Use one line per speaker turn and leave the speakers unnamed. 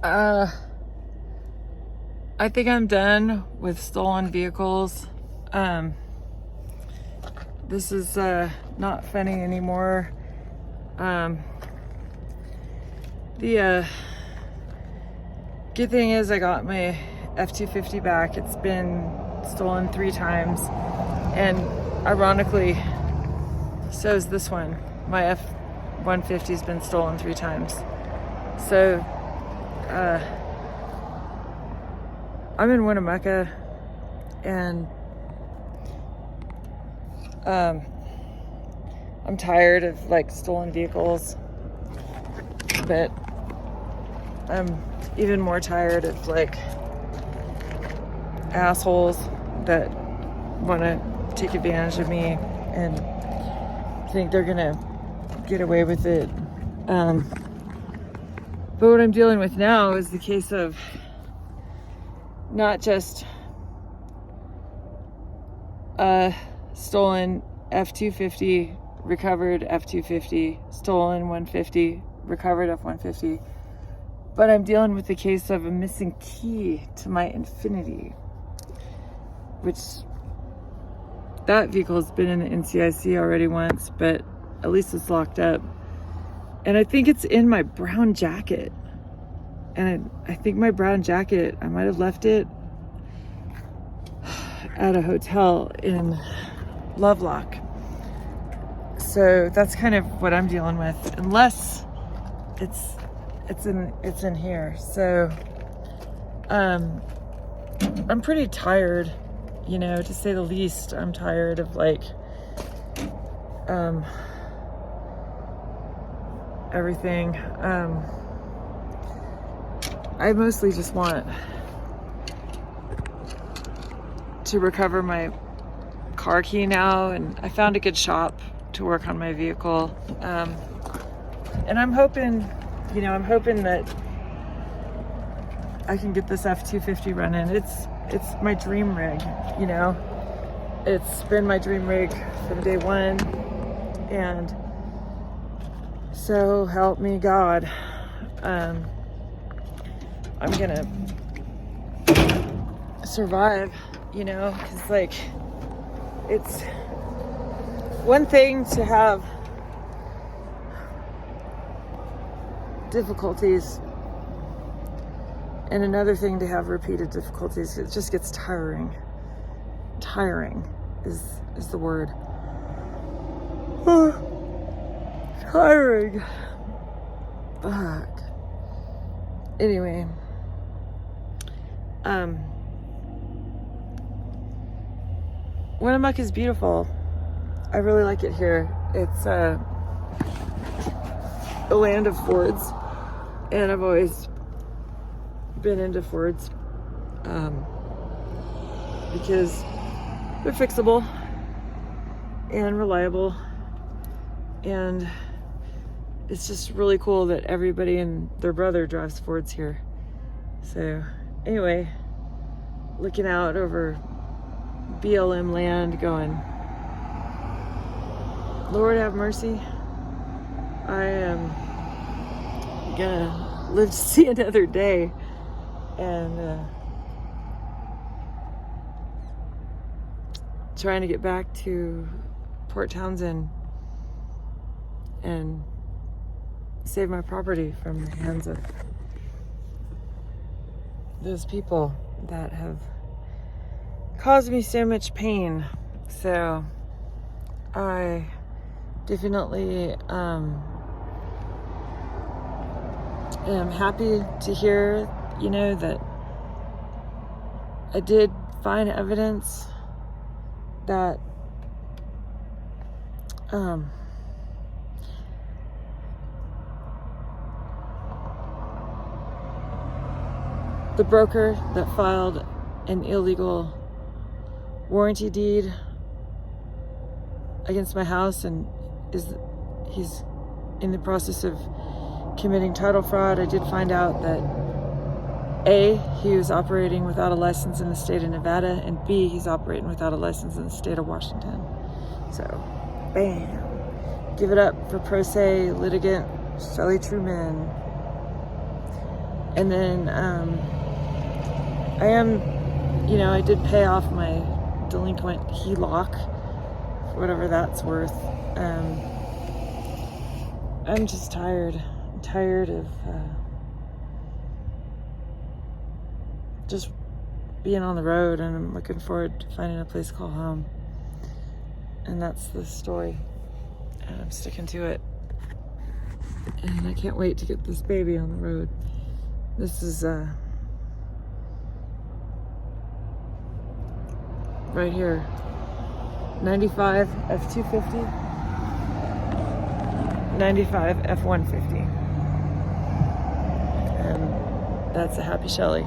I think I'm done with stolen vehicles. This is not funny anymore. The good thing is I got my F-250 back. It's been stolen 3 times, and ironically, so is this one. My F-150 has been stolen 3 times. So I'm in Winnemucca, and I'm tired of like stolen vehicles, but I'm even more tired of like assholes that want to take advantage of me and think they're gonna get away with it. But what I'm dealing with now is the case of not just stolen F-250, recovered F-250, stolen 150, recovered F-150, but I'm dealing with the case of a missing key to my Infiniti, which that vehicle has been in the NCIC already once, but at least it's locked up. And I think it's in my brown jacket. And I think my brown jacket, I might have left it at a hotel in Lovelock. So that's kind of what I'm dealing with, unless it's in here. So I'm pretty tired, you know, to say the least. I'm tired of like everything. I mostly just want to recover my car key now, and I found a good shop to work on my vehicle. And I'm hoping that I can get this F-250 running. It's my dream rig, you know. It's been my dream rig from day one, and so help me God. I'm gonna survive, you know, because like it's one thing to have difficulties and another thing to have repeated difficulties. It just gets tiring. Tiring is the word. Tiring. Fuck. Anyway, Winnemucca is beautiful. I really like it here. It's a land of Fords, and I've always been into Fords because they're fixable and reliable, and it's just really cool that everybody and their brother drives Fords here. So anyway, looking out over BLM land going, Lord have mercy. I am gonna live to see another day, and trying to get back to Port Townsend and save my property from the hands of those people that have caused me so much pain. So I definitely am happy to hear, you know, that I did find evidence that the broker that filed an illegal warranty deed against my house and he's in the process of committing title fraud. I did find out that A, he was operating without a license in the state of Nevada, and B, he's operating without a license in the state of Washington. So, bam. Give it up for pro se litigant Shelley Truman. And then I did pay off my delinquent HELOC, whatever that's worth. I'm just tired. I'm tired of just being on the road, and I'm looking forward to finding a place called home. And that's the story. And I'm sticking to it. And I can't wait to get this baby on the road. This is right here. 95 F250. 95 F150. And that's a Happy Shelly.